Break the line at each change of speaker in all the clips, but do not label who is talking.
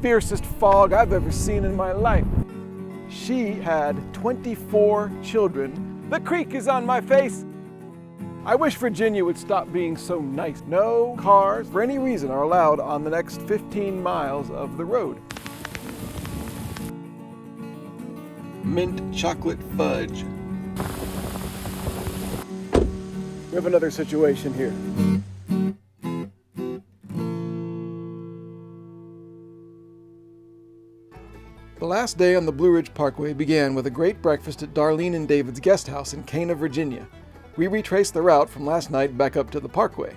fiercest fog I've ever seen in my life. She had 24 children. The creek is on my face. I wish Virginia would stop being so nice. No cars, for any reason, are allowed on the next 15 miles of the road. Mint chocolate fudge. We have another situation here. The last day on the Blue Ridge Parkway began with a great breakfast at Darlene and David's guest house in Cana, Virginia. We retraced the route from last night back up to the parkway.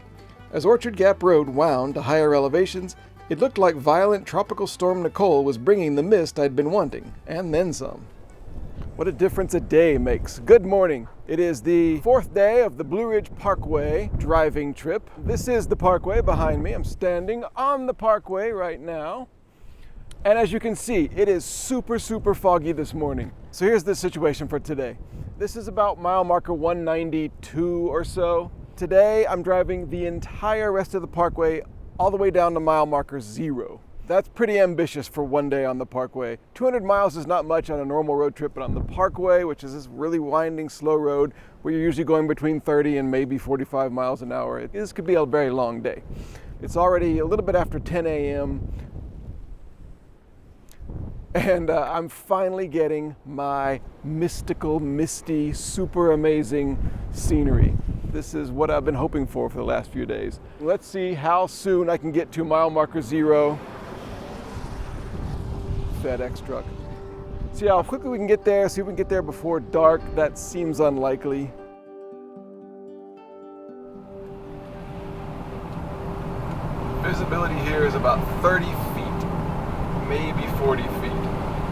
As Orchard Gap Road wound to higher elevations, it looked like violent tropical storm Nicole was bringing the mist I'd been wanting, and then some. What a difference a day makes. Good morning. It is the fourth day of the Blue Ridge Parkway driving trip. This is the parkway behind me. I'm standing on the parkway right now. And as you can see, it is super foggy this morning. So here's the situation for today. This is about mile marker 192 or so. Today I'm driving the entire rest of the parkway all the way down to mile marker 0. That's pretty ambitious for one day on the parkway. 200 miles is not much on a normal road trip, but on the parkway, which is this really winding, slow road where you're usually going between 30 and maybe 45 miles an hour, this could be a very long day. It's already a little bit after 10 a.m. And I'm finally getting my mystical, misty, super amazing scenery. This is what I've been hoping for the last few days. Let's see how soon I can get to mile marker 0. FedEx truck. See how quickly we can get there, see if we can get there before dark. That seems unlikely. Visibility here is about 30 feet, maybe 40 feet.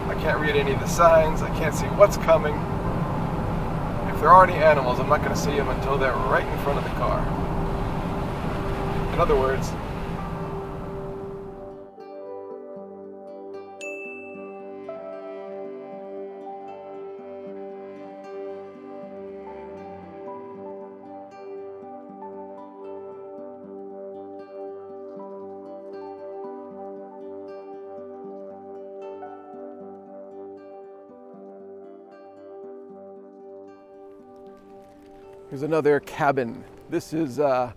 I can't read any of the signs, I can't see what's coming. If there are any animals, I'm not going to see them until they're right in front of the car. In other words, here's another cabin. This is a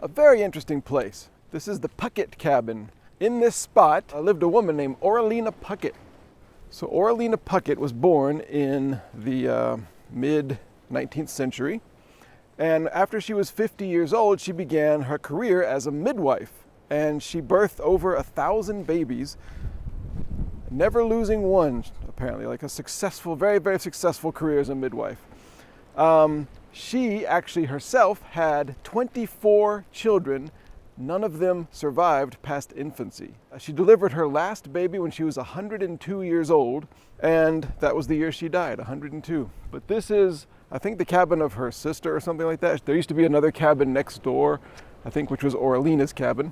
very interesting place. This is the Puckett cabin. In this spot lived a woman named Oralina Puckett. So Oralina Puckett was born in the mid-19th century. And after she was 50 years old, she began her career as a midwife. And she birthed over 1,000 babies, never losing one, apparently, like a successful, very successful career as a midwife. She actually herself had 24 children. None of them survived past infancy. She delivered her last baby when she was 102 years old, and that was the year she died, 102. But this is, I think, the cabin of her sister or something like that. There used to be another cabin next door, I think, which was Oralina's cabin.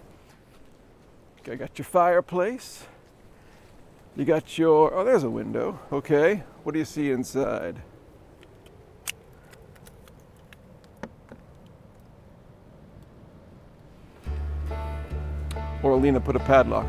Okay, got your fireplace. You got your, oh, there's a window. Okay, what do you see inside? Oralina put a padlock.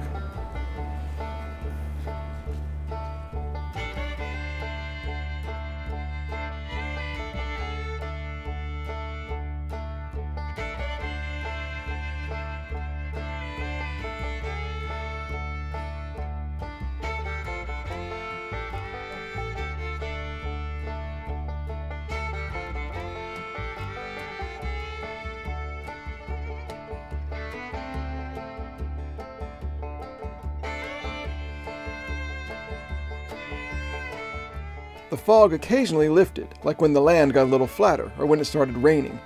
The fog occasionally lifted, like when the land got a little flatter or when it started raining.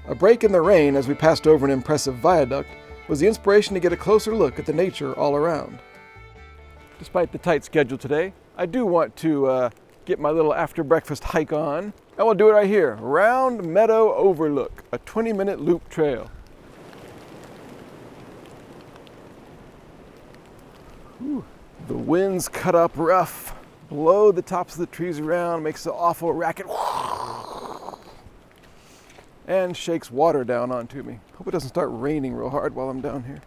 A break in the rain as we passed over an impressive viaduct was the inspiration to get a closer look at the nature all around. Despite the tight schedule today, I do want to get my little after breakfast hike on, and we'll do it right here, Round Meadow Overlook, a 20-minute loop trail. Whew. The winds cut up rough, blow the tops of the trees around, makes an awful racket, and shakes water down onto me. Hope it doesn't start raining real hard while I'm down here.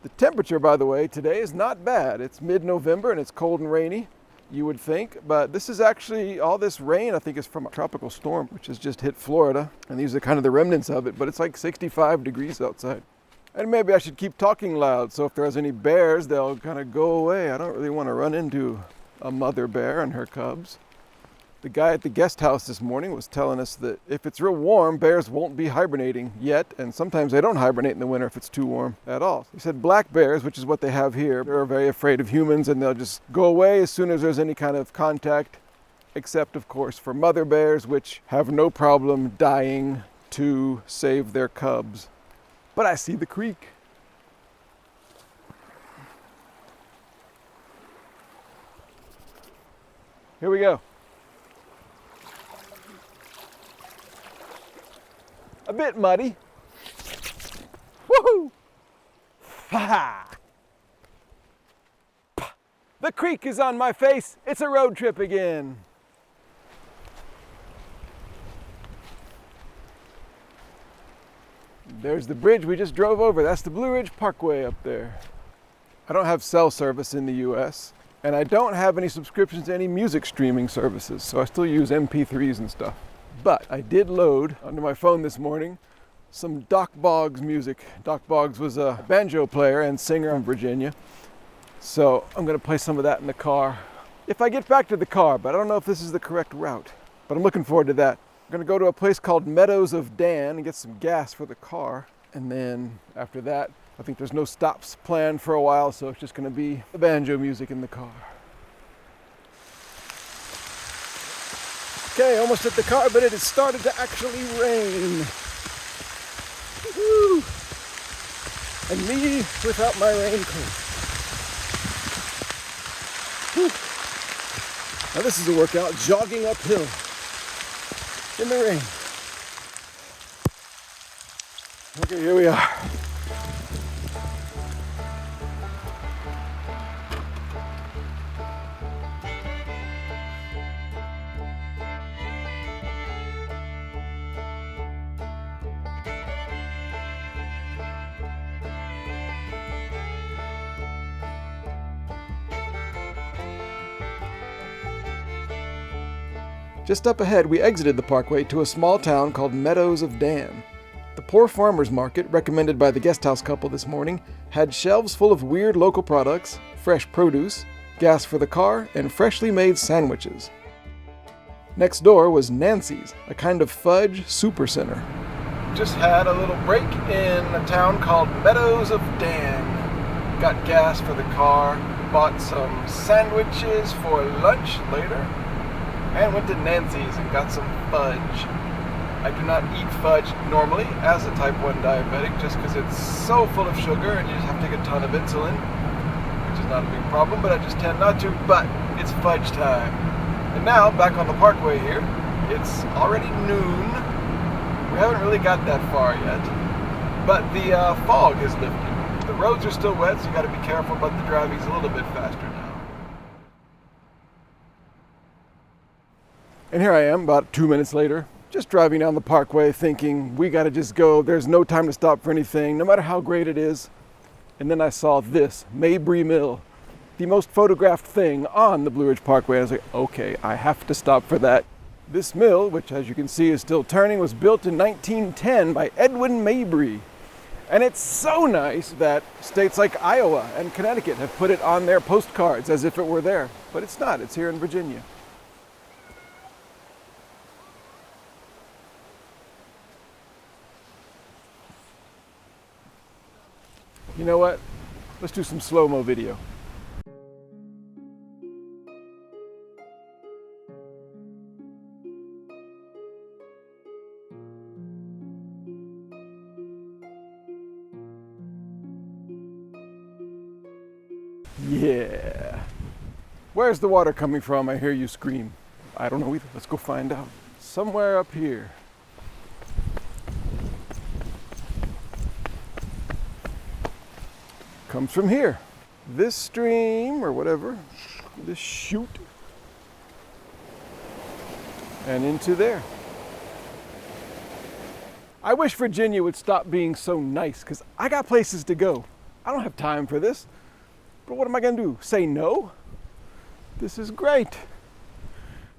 The temperature, by the way, today is not bad. It's mid-November and it's cold and rainy, you would think, but this is actually, all this rain I think is from a tropical storm which has just hit Florida, and these are kind of the remnants of it, but it's like 65 degrees outside. And maybe I should keep talking loud, so if there's any bears, they'll kind of go away. I don't really want to run into a mother bear and her cubs. The guy at the guest house this morning was telling us that if it's real warm, bears won't be hibernating yet, and sometimes they don't hibernate in the winter if it's too warm at all. He said black bears, which is what they have here, are very afraid of humans, and they'll just go away as soon as there's any kind of contact, except of course for mother bears, which have no problem dying to save their cubs. But I see the creek. Here we go. A bit muddy. Woohoo! Ha! The creek is on my face. It's a road trip again. There's the bridge we just drove over. That's the Blue Ridge Parkway up there. I don't have cell service in the US, and I don't have any subscriptions to any music streaming services, so I still use MP3s and stuff. But I did load onto my phone this morning some Doc Boggs music. Doc Boggs was a banjo player and singer in Virginia. So I'm gonna play some of that in the car if I get back to the car, but I don't know if this is the correct route. But I'm looking forward to that. I'm gonna go to a place called Meadows of Dan and get some gas for the car. And then after that, I think there's no stops planned for a while, so it's just gonna be the banjo music in the car. Okay, almost at the car, but it has started to actually rain. Woo-hoo! And me without my raincoat. Whew. Now this is a workout, jogging uphill in the rain. Okay, here we are. Just up ahead, we exited the parkway to a small town called Meadows of Dan. The poor farmers market, recommended by the guesthouse couple this morning, had shelves full of weird local products, fresh produce, gas for the car, and freshly made sandwiches. Next door was Nancy's, a kind of fudge supercenter. Just had a little break in a town called Meadows of Dan. Got gas for the car, bought some sandwiches for lunch later, and went to Nancy's and got some fudge. I do not eat fudge normally as a type 1 diabetic just because it's so full of sugar and you just have to take a ton of insulin, which is not a big problem, but I just tend not to. But it's fudge time. And now, back on the parkway here, it's already noon. We haven't really got that far yet, but the fog is lifting. The roads are still wet, so you got to be careful, but the driving's a little bit faster now. And here I am, about 2 minutes later, just driving down the parkway thinking, we gotta just go, there's no time to stop for anything, no matter how great it is. And then I saw this, Mabry Mill, the most photographed thing on the Blue Ridge Parkway. I was like, okay, I have to stop for that. This mill, which as you can see is still turning, was built in 1910 by Edwin Mabry. And it's so nice that states like Iowa and Connecticut have put it on their postcards as if it were there. But it's not, it's here in Virginia. You know what? Let's do some slow-mo video. Yeah. Where's the water coming from? I hear you scream. I don't know either. Let's go find out. Somewhere up here. Comes from here. This stream, or whatever, this chute, and into there. I wish Virginia would stop being so nice, because I got places to go. I don't have time for this. But what am I gonna do? Say no? This is great.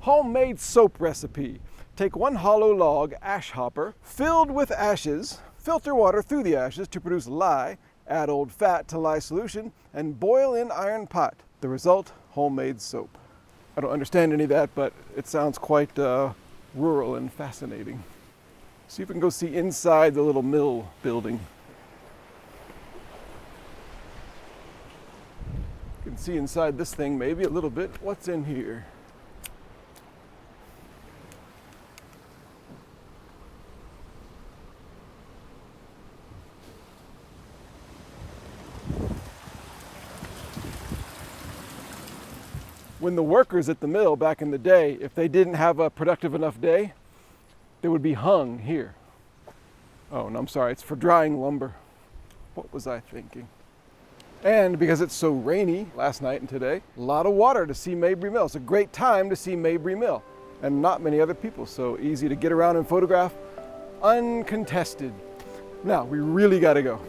Homemade soap recipe. Take 1 hollow log ash hopper filled with ashes, filter water through the ashes to produce lye, add old fat to lye solution, and boil in iron pot. The result, homemade soap. I don't understand any of that, but it sounds quite rural and fascinating. See if we can go see inside the little mill building. You can see inside this thing maybe a little bit. What's in here? When the workers at the mill back in the day, if they didn't have a productive enough day, they would be hung here. Oh, no, I'm sorry, it's for drying lumber. What was I thinking? And because it's so rainy last night and today, a lot of water to see Mabry Mill. It's a great time to see Mabry Mill, and not many other people, so easy to get around and photograph, uncontested. Now, we really gotta go.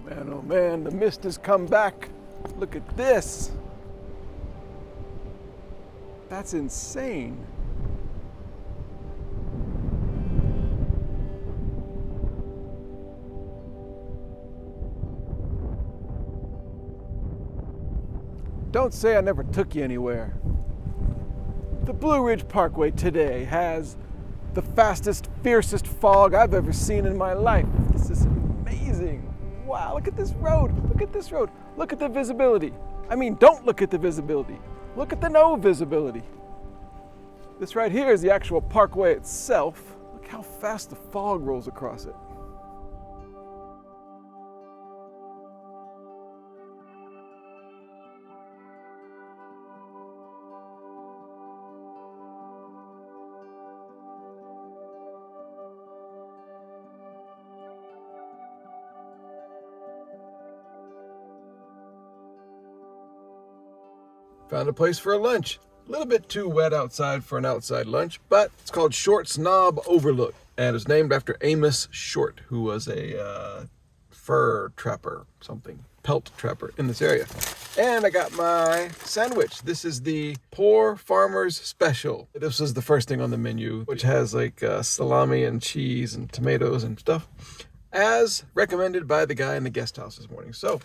Man, oh man, the mist has come back. Look at this. That's insane. Don't say I never took you anywhere. The Blue Ridge Parkway today has the fastest, fiercest fog I've ever seen in my life. This is amazing. Wow, look at this road. Look at this road. Look at the visibility. I mean, don't look at the visibility. Look at the no visibility. This right here is the actual parkway itself. Look how fast the fog rolls across it. Found a place for a lunch. A little bit too wet outside for an outside lunch, but it's called Short's Knob Overlook, and it's named after Amos Short, who was a fur trapper, something, pelt trapper in this area. And I got my sandwich. This is the Poor Farmer's Special. This was the first thing on the menu, which has like salami and cheese and tomatoes and stuff, as recommended by the guy in the guest house this morning. So,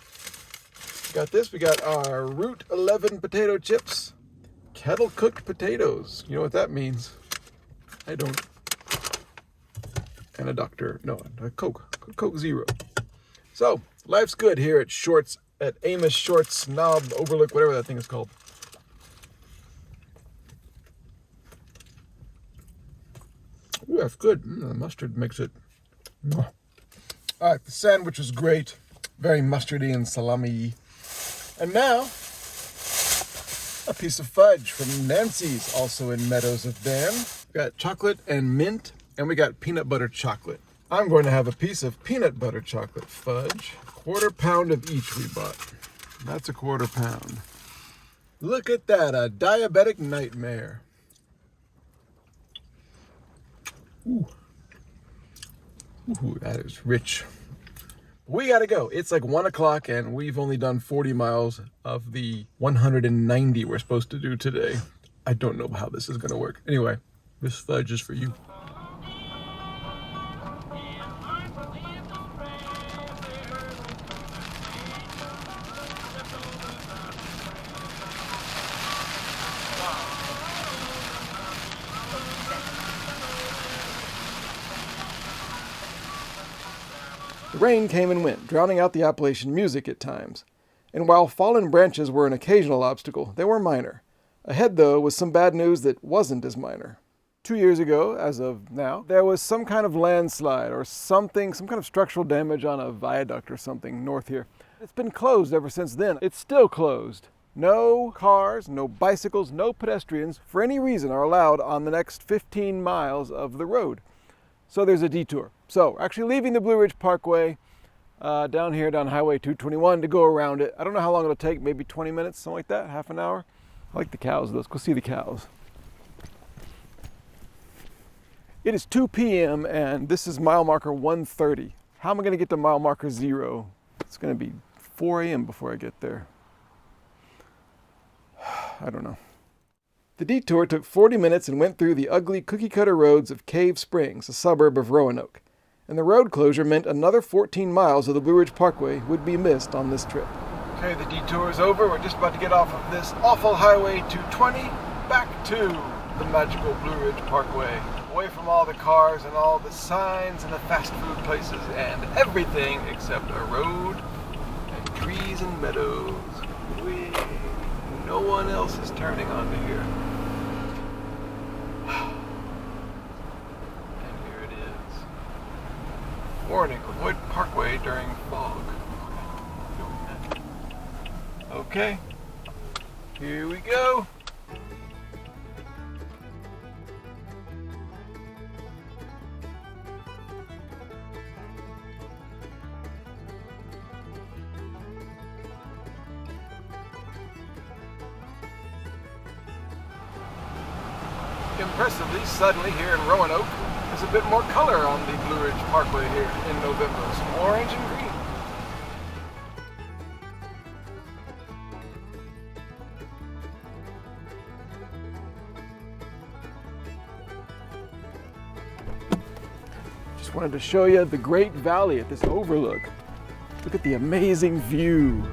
got this. We got our Route 11 potato chips, kettle cooked potatoes. You know what that means? I don't. And a Coke Zero. So, life's good here at Amos Short's Knob Overlook, whatever that thing is called. Ooh, that's good. The mustard makes it. All right, the sandwich was great. Very mustardy and salami-y. And now, a piece of fudge from Nancy's, also in Meadows of Dan. We got chocolate and mint, and we got peanut butter chocolate. I'm going to have a piece of peanut butter chocolate fudge. 1/4 pound of each we bought. That's a 1/4 pound. Look at that, a diabetic nightmare. Ooh, that is rich. We gotta go. It's like 1 o'clock and we've only done 40 miles of the 190 we're supposed to do today. I don't know how this is gonna work. Anyway, this fudge is for you. The rain came and went, drowning out the Appalachian music at times. And while fallen branches were an occasional obstacle, they were minor. Ahead, though, was some bad news that wasn't as minor. 2 years ago, as of now, there was some kind of landslide or something, some kind of structural damage on a viaduct or something north here. It's been closed ever since then. It's still closed. No cars, no bicycles, no pedestrians for any reason are allowed on the next 15 miles of the road. So there's a detour. So we're actually leaving the Blue Ridge Parkway down here, down Highway 221 to go around it. I don't know how long it'll take, maybe 20 minutes, something like that, half an hour. I like the cows, let's go see the cows. It is 2 p.m. and this is mile marker 130. How am I gonna get to mile marker 0? It's gonna be 4 a.m. before I get there. I don't know. The detour took 40 minutes and went through the ugly cookie-cutter roads of Cave Springs, a suburb of Roanoke. And the road closure meant another 14 miles of the Blue Ridge Parkway would be missed on this trip. Okay, the detour is over. We're just about to get off of this awful Highway 220 back to the magical Blue Ridge Parkway. Away from all the cars and all the signs and the fast food places and everything except a road and trees and meadows. Whee! No one else is turning onto here. And here it is. Warning, avoid parkway during fog. Okay, here we go. Impressively, suddenly here in Roanoke, there's a bit more color on the Blue Ridge Parkway here in November. Some orange and green. Just wanted to show you the Great Valley at this overlook. Look at the amazing view.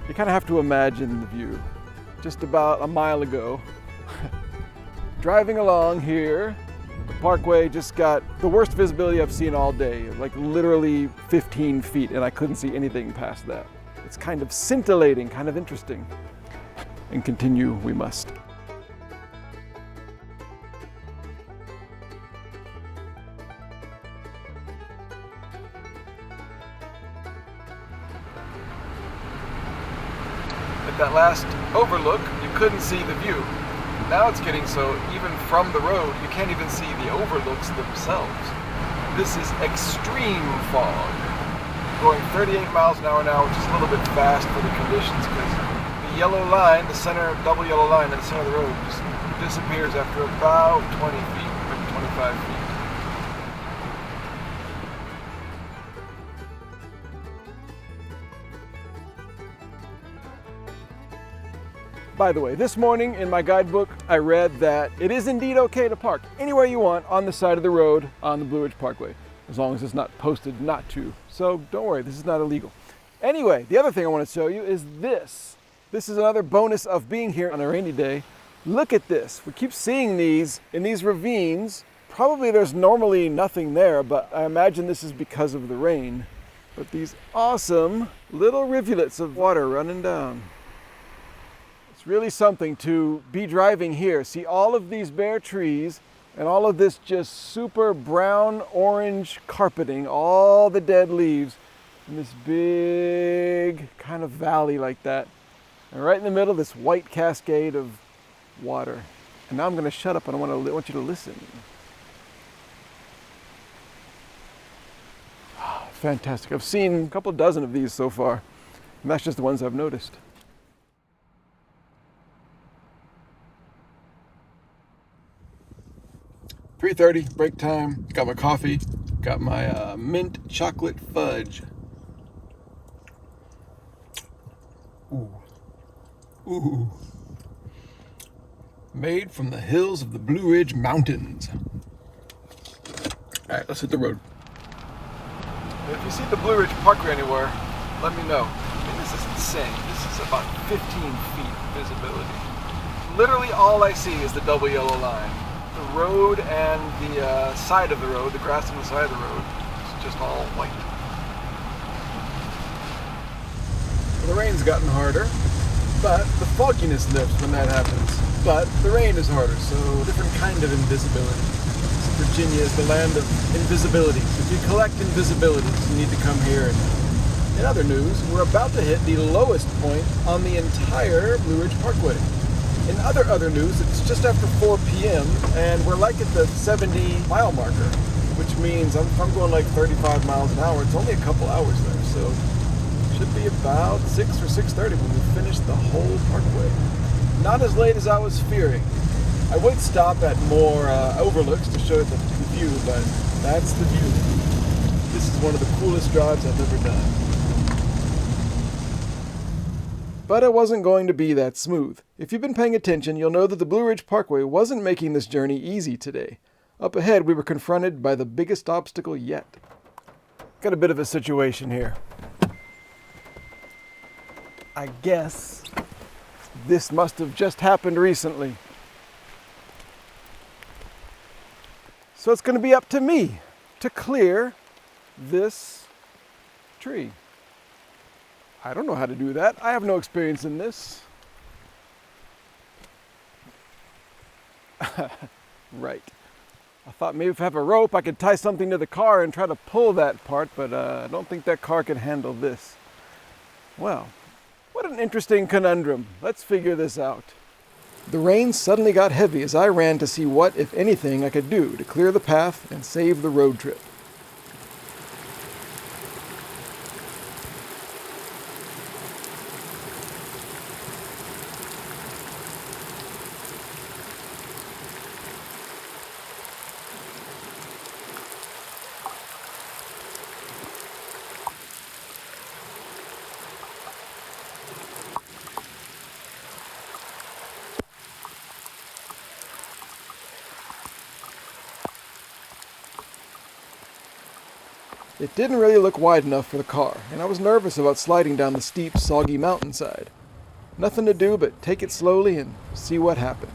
You kind of have to imagine the view. Just about a mile ago, driving along here, the parkway just got the worst visibility I've seen all day, like literally 15 feet, and I couldn't see anything past that. It's kind of scintillating, kind of interesting. And continue we must. At that last overlook, you couldn't see the view. Now it's getting so, even from the road, you can't even see the overlooks themselves. This is extreme fog. Going 38 miles an hour now, which is a little bit fast for the conditions, because the yellow line, the center, double yellow line in the center of the road just disappears after about 20 feet, maybe 25 feet. By the way, this morning in my guidebook, I read that it is indeed okay to park anywhere you want on the side of the road on the Blue Ridge Parkway, as long as it's not posted not to. So don't worry, this is not illegal. Anyway, the other thing I want to show you is this. This is another bonus of being here on a rainy day. Look at this. We keep seeing these in these ravines. Probably there's normally nothing there, but I imagine this is because of the rain. But these awesome little rivulets of water running down. It's really something to be driving here, see all of these bare trees and all of this just super brown orange carpeting, all the dead leaves in this big kind of valley like that. And right in the middle, this white cascade of water. And now I'm going to shut up and I want you to listen. Fantastic. I've seen a couple dozen of these so far, and that's just the ones I've noticed. $3:30, break time. Got my coffee. Got my mint chocolate fudge. Ooh. Ooh. Made from the hills of the Blue Ridge Mountains. All right, let's hit the road. If you see the Blue Ridge Parkway anywhere, let me know. I mean, this is insane. This is about 15 feet visibility. Literally all I see is the double yellow line. The road and the side of the road, the grass on the side of the road, is just all white. Well, the rain's gotten harder, but the fogginess lifts when that happens. But the rain is harder, so different kind of invisibility. Virginia is the land of invisibility. If you collect invisibilities, you need to come here and In other news, we're about to hit the lowest point on the entire Blue Ridge Parkway. In other news, it's just after 4 p.m. and we're like at the 70-mile marker, which means if I'm going like 35 miles an hour, it's only a couple hours there, so it should be about 6 or 6:30 when we finish the whole parkway. Not as late as I was fearing. I would stop at more overlooks to show the view, but that's the view. This is one of the coolest drives I've ever done. But it wasn't going to be that smooth. If you've been paying attention, you'll know that the Blue Ridge Parkway wasn't making this journey easy today. Up ahead, we were confronted by the biggest obstacle yet. Got a bit of a situation here. I guess this must have just happened recently. So it's going to be up to me to clear this tree. I don't know how to do that. I have no experience in this. Right. I thought maybe if I have a rope, I could tie something to the car and try to pull that part, but I don't think that car can handle this. Well, what an interesting conundrum. Let's figure this out. The rain suddenly got heavy as I ran to see what, if anything, I could do to clear the path and save the road trip. It didn't really look wide enough for the car, and I was nervous about sliding down the steep, soggy mountainside. Nothing to do but take it slowly and see what happened.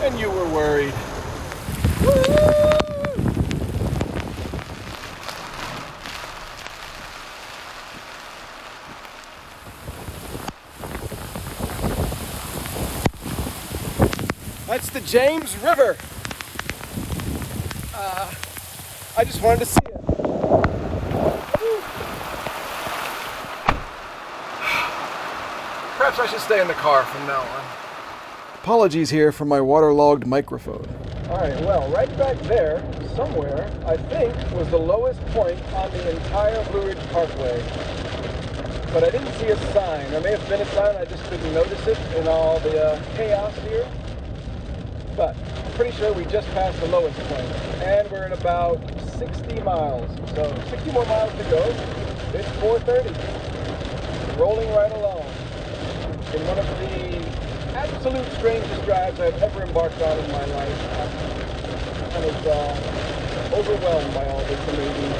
And you were worried. That's the James River. I just wanted to see it. Perhaps I should stay in the car from now on. Apologies here for my waterlogged microphone. All right, well, right back there, somewhere, I think, was the lowest point on the entire Blue Ridge Parkway. But I didn't see a sign. There may have been a sign, I just didn't notice it in all the chaos here. But I'm pretty sure we just passed the lowest point, and we're at about 60 miles. So 60 more miles to go. It's 4:30. Rolling right along in one of the absolute strangest drives I've ever embarked on in my life. I'm kind of overwhelmed by all this amazing.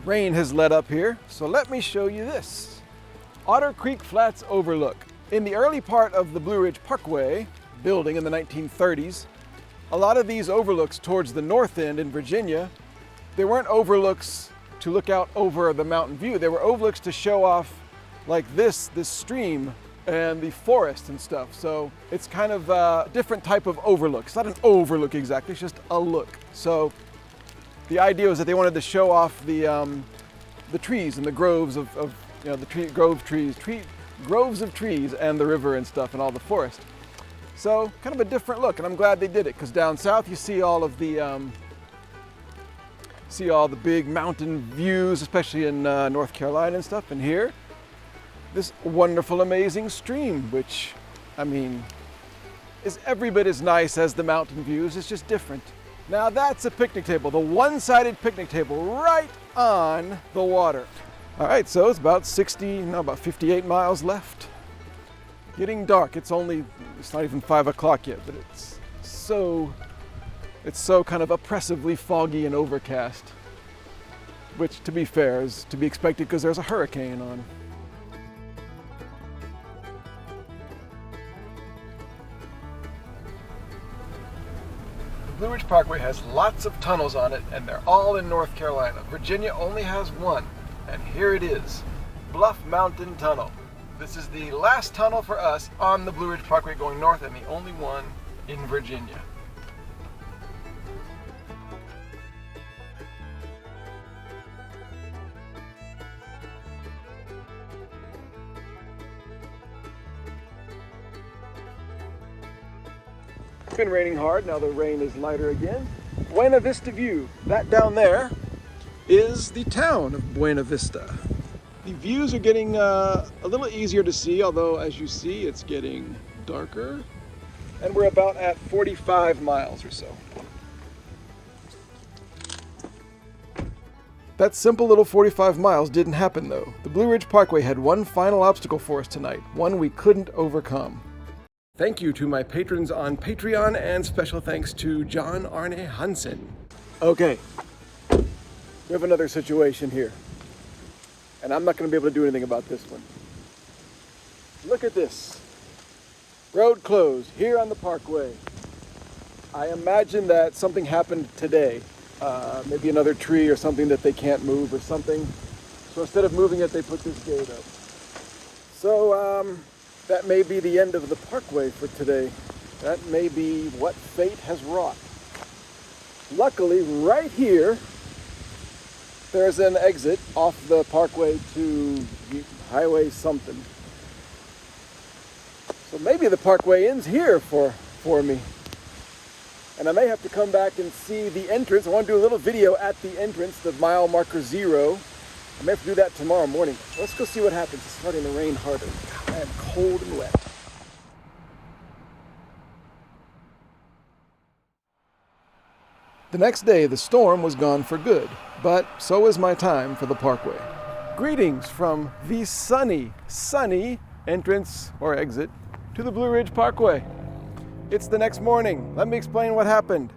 Rain has let up here, so let me show you this. Otter Creek Flats Overlook. In the early part of the Blue Ridge Parkway, building in the 1930s, a lot of these overlooks towards the north end in Virginia, they weren't overlooks to look out over the mountain view. They were overlooks to show off like this stream and the forest and stuff. So it's kind of a different type of overlook. It's not an overlook exactly, it's just a look. So the idea was that they wanted to show off the trees and the groves of groves of trees and the river and stuff and all the forest. So kind of a different look, and I'm glad they did it, because down south you see all of the big mountain views, especially in North Carolina and stuff. And here, this wonderful, amazing stream, which, I mean, is every bit as nice as the mountain views. It's just different. Now that's a picnic table, the one-sided picnic table right on the water. All right, so it's about 58 miles left. Getting dark. It's not even 5 o'clock yet, but it's so kind of oppressively foggy and overcast, which, to be fair, is to be expected because there's a hurricane on. Blue Ridge Parkway has lots of tunnels on it, and they're all in North Carolina. Virginia only has one, and here it is, Bluff Mountain Tunnel. This is the last tunnel for us on the Blue Ridge Parkway going north, and the only one in Virginia. It's been raining hard, now the rain is lighter again. Buena Vista view. That down there is the town of Buena Vista. The views are getting a little easier to see, although as you see it's getting darker. And we're about at 45 miles or so. That simple little 45 miles didn't happen though. The Blue Ridge Parkway had one final obstacle for us tonight, one we couldn't overcome. Thank you to my patrons on Patreon, and special thanks to John Arne Hansen. Okay, we have another situation here, and I'm not going to be able to do anything about this one. Look at this. Road closed here on the parkway. I imagine that something happened today. Maybe another tree or something that they can't move or something. So instead of moving it, they put this gate up. So, that may be the end of the parkway for today. That may be what fate has wrought. Luckily, right here, there's an exit off the parkway to highway something. So maybe the parkway ends here for me. And I may have to come back and see the entrance. I want to do a little video at the entrance, the mile marker 0. I may have to do that tomorrow morning. Let's go see what happens. It's starting to rain harder. I am cold and wet. The next day, the storm was gone for good, but so was my time for the parkway. Greetings from the sunny entrance or exit to the Blue Ridge Parkway. It's the next morning. Let me explain what happened.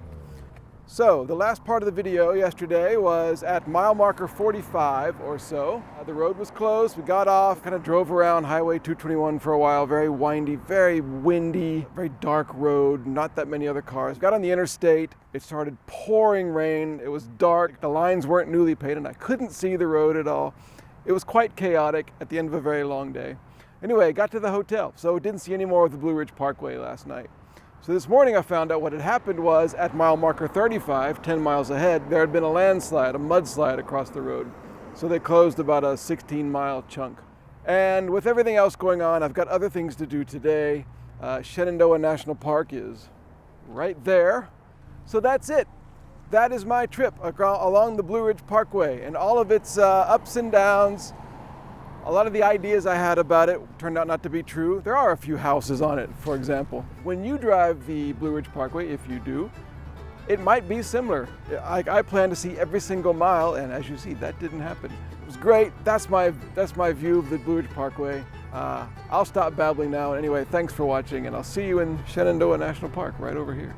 So, the last part of the video yesterday was at mile marker 45 or so. The road was closed, we got off, kind of drove around Highway 221 for a while, very windy, very windy, very dark road, not that many other cars. Got on the interstate, it started pouring rain, it was dark, the lines weren't newly painted, I couldn't see the road at all. It was quite chaotic at the end of a very long day. Anyway, got to the hotel, so didn't see any more of the Blue Ridge Parkway last night. So this morning I found out what had happened was at mile marker 35, 10 miles ahead, there had been a landslide, a mudslide across the road. So they closed about a 16-mile chunk. And with everything else going on, I've got other things to do today. Shenandoah National Park is right there. So that's it. That is my trip along the Blue Ridge Parkway and all of its ups and downs. A lot of the ideas I had about it turned out not to be true. There are a few houses on it, for example. When you drive the Blue Ridge Parkway, if you do, it might be similar. I plan to see every single mile, and as you see, that didn't happen. It was great. That's my view of the Blue Ridge Parkway. I'll stop babbling now. Anyway, thanks for watching, and I'll see you in Shenandoah National Park right over here.